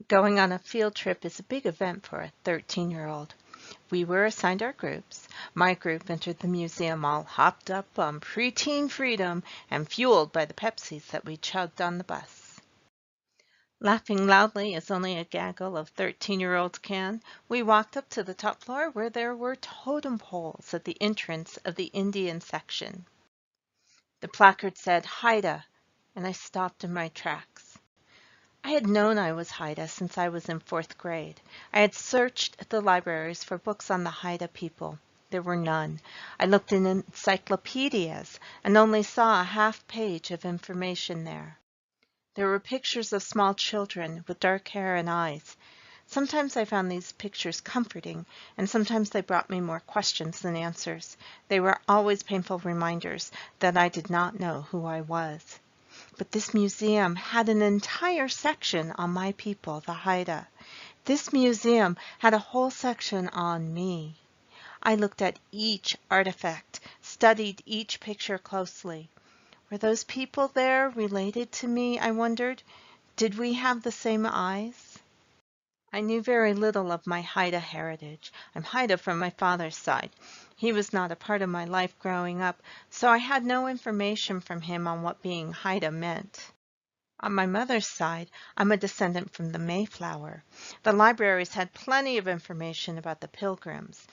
Going on a field trip is a big event for a 13-year-old. We were assigned our groups. My group entered the museum all hopped up on preteen freedom and fueled by the Pepsis that we chugged on the bus. Laughing loudly as only a gaggle of 13-year-olds can, we walked up to the top floor where there were totem poles at the entrance of the Indian section. The placard said, "Haida," and I stopped in my tracks. I had known I was Haida since I was in 4th grade. I had searched the libraries for books on the Haida people. There were none. I looked in encyclopedias and only saw a half page of information there. There were pictures of small children with dark hair and eyes. Sometimes I found these pictures comforting, and sometimes they brought me more questions than answers. They were always painful reminders that I did not know who I was. But this museum had an entire section on my people, the Haida. This museum had a whole section on me. I looked at each artifact, studied each picture closely. Were those people there related to me, I wondered? Did we have the same eyes? I knew very little of my Haida heritage. I'm Haida from my father's side. He was not a part of my life growing up, so I had no information from him on what being Haida meant. On my mother's side, I'm a descendant from the Mayflower. The libraries had plenty of information about the Pilgrims.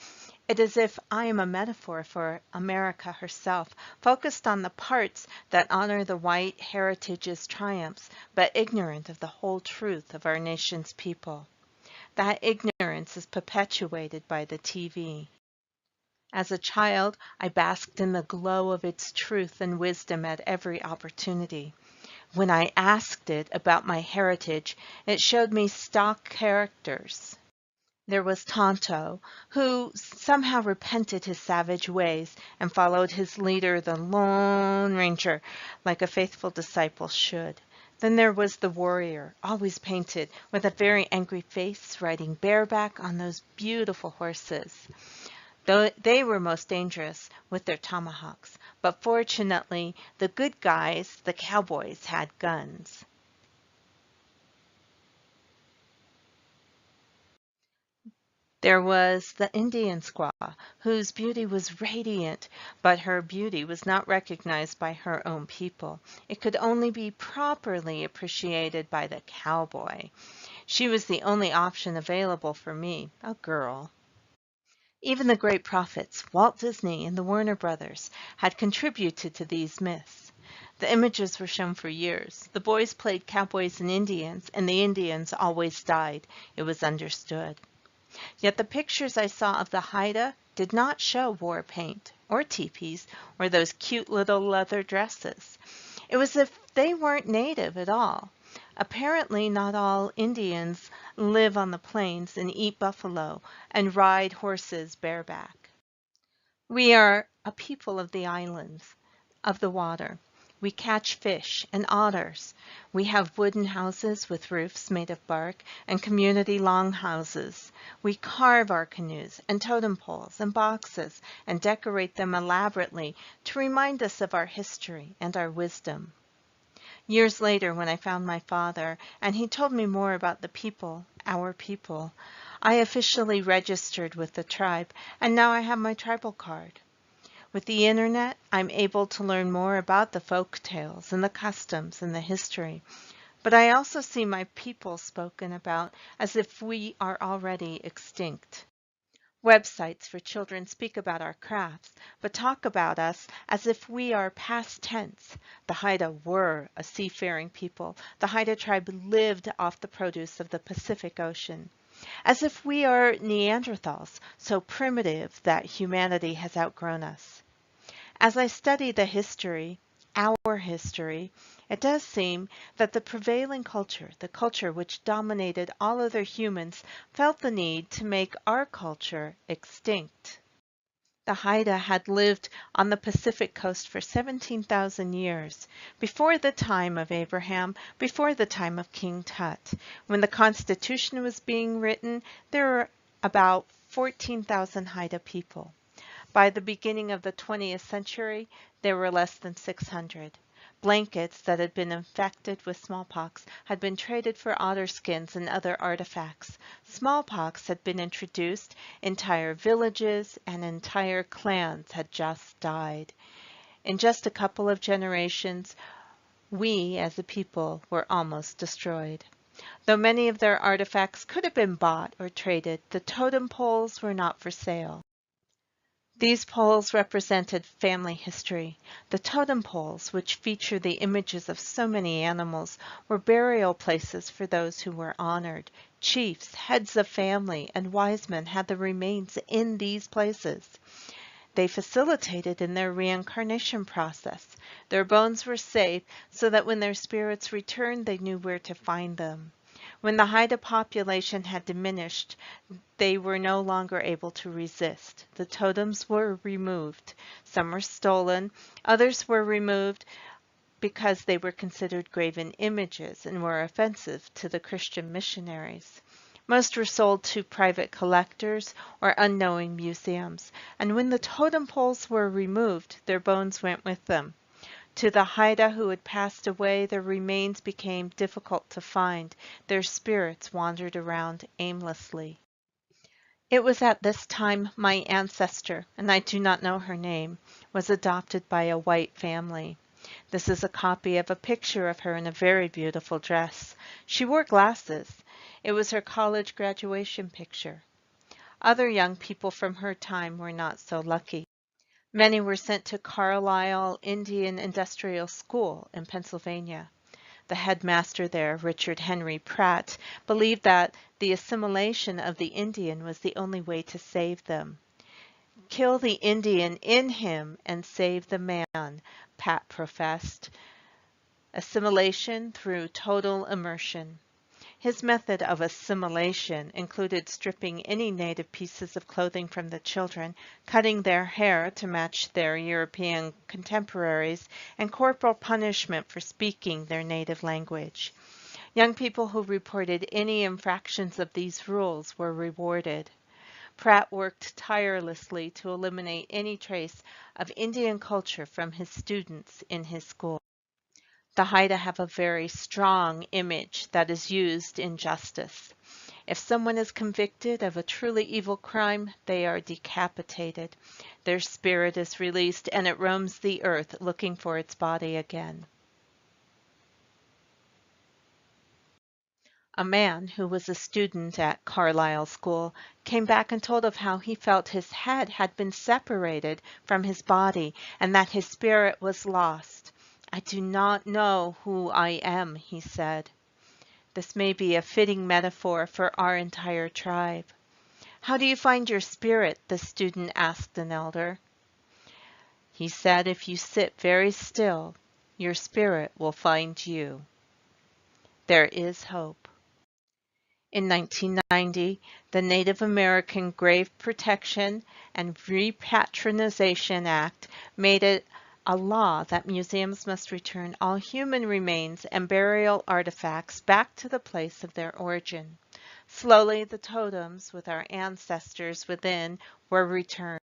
It is as if I am a metaphor for America herself, focused on the parts that honor the white heritage's triumphs, but ignorant of the whole truth of our nation's people. That ignorance is perpetuated by the TV. As a child, I basked in the glow of its truth and wisdom at every opportunity. When I asked it about my heritage, it showed me stock characters. There was Tonto, who somehow repented his savage ways and followed his leader, the Lone Ranger, like a faithful disciple should. Then there was the warrior, always painted, with a very angry face, riding bareback on those beautiful horses. Though they were most dangerous with their tomahawks, but fortunately the good guys, the cowboys, had guns. There was the Indian squaw, whose beauty was radiant, but her beauty was not recognized by her own people. It could only be properly appreciated by the cowboy. She was the only option available for me, a girl. Even the great prophets, Walt Disney and the Warner Brothers, had contributed to these myths. The images were shown for years. The boys played cowboys and the Indians always died. It was understood. Yet the pictures I saw of the Haida did not show war paint, or teepees, or those cute little leather dresses. It was as if they weren't native at all. Apparently not all Indians live on the plains and eat buffalo and ride horses bareback. We are a people of the islands, of the water. We catch fish and otters. We have wooden houses with roofs made of bark and community longhouses. We carve our canoes and totem poles and boxes and decorate them elaborately to remind us of our history and our wisdom. Years later, when I found my father and he told me more about the people, our people, I officially registered with the tribe, and now I have my tribal card. With the internet, I'm able to learn more about the folk tales and the customs and the history. But I also see my people spoken about as if we are already extinct. Websites for children speak about our crafts, but talk about us as if we are past tense. The Haida were a seafaring people. The Haida tribe lived off the produce of the Pacific Ocean. As if we are Neanderthals, so primitive that humanity has outgrown us. As I study the history, our history, it does seem that the prevailing culture, the culture which dominated all other humans, felt the need to make our culture extinct. The Haida had lived on the Pacific coast for 17,000 years, before the time of Abraham, before the time of King Tut. When the Constitution was being written, there were about 14,000 Haida people. By the beginning of the 20th century, there were less than 600. Blankets that had been infected with smallpox had been traded for otter skins and other artifacts. Smallpox had been introduced, entire villages and entire clans had just died. In just a couple of generations, we as a people were almost destroyed. Though many of their artifacts could have been bought or traded, the totem poles were not for sale. These poles represented family history. The totem poles, which feature the images of so many animals, were burial places for those who were honored. Chiefs, heads of family, and wise men had their remains in these places. They facilitated in their reincarnation process. Their bones were safe so that when their spirits returned, they knew where to find them. When the Haida population had diminished, they were no longer able to resist. The totems were removed. Some were stolen. Others were removed because they were considered graven images and were offensive to the Christian missionaries. Most were sold to private collectors or unknowing museums, and when the totem poles were removed, their bones went with them. To the Haida who had passed away, their remains became difficult to find. Their spirits wandered around aimlessly. It was at this time my ancestor, and I do not know her name, was adopted by a white family. This is a copy of a picture of her in a very beautiful dress. She wore glasses. It was her college graduation picture. Other young people from her time were not so lucky. Many were sent to Carlisle Indian Industrial School in Pennsylvania. The headmaster there, Richard Henry Pratt, believed that the assimilation of the Indian was the only way to save them. Kill the Indian in him and save the man, Pratt professed. Assimilation through total immersion. His method of assimilation included stripping any native pieces of clothing from the children, cutting their hair to match their European contemporaries, and corporal punishment for speaking their native language. Young people who reported any infractions of these rules were rewarded. Pratt worked tirelessly to eliminate any trace of Indian culture from his students in his school. The Haida have a very strong image that is used in justice. If someone is convicted of a truly evil crime, they are decapitated. Their spirit is released and it roams the earth looking for its body again. A man who was a student at Carlisle School came back and told of how he felt his head had been separated from his body and that his spirit was lost. "I do not know who I am," he said. This may be a fitting metaphor for our entire tribe. "How do you find your spirit?" the student asked an elder. He said, "If you sit very still, your spirit will find you." There is hope. In 1990, the Native American Grave Protection and Repatriation Act made it a law that museums must return all human remains and burial artifacts back to the place of their origin. Slowly, the totems with our ancestors within were returned.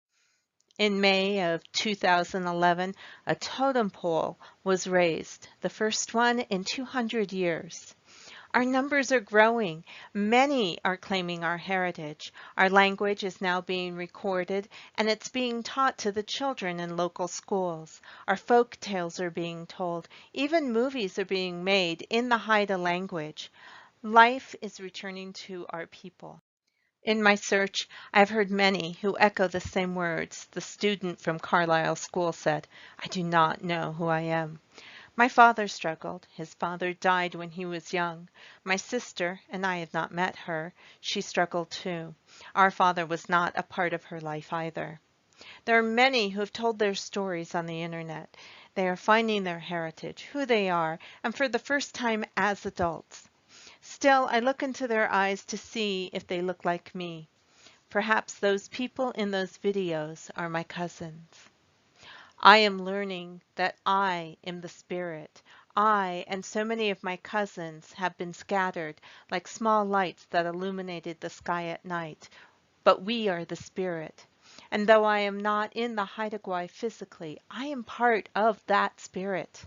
In May of 2011, a totem pole was raised, the first one in 200 years. Our numbers are growing. Many are claiming our heritage. Our language is now being recorded, and it's being taught to the children in local schools. Our folk tales are being told. Even movies are being made in the Haida language. Life is returning to our people. In my search, I've heard many who echo the same words. The student from Carlisle School said, "I do not know who I am." My father struggled. His father died when he was young. My sister, and I have not met her, she struggled too. Our father was not a part of her life either. There are many who have told their stories on the internet. They are finding their heritage, who they are, and for the first time as adults. Still, I look into their eyes to see if they look like me. Perhaps those people in those videos are my cousins. I am learning that I am the spirit. I and so many of my cousins have been scattered like small lights that illuminated the sky at night, but we are the spirit. And though I am not in the Haida Gwaii physically, I am part of that spirit.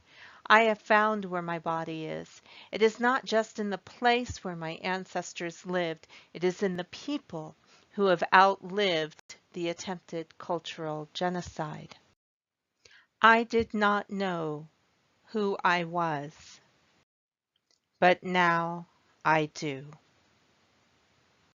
I have found where my body is. It is not just in the place where my ancestors lived, it is in the people who have outlived the attempted cultural genocide. I did not know who I was, but now I do.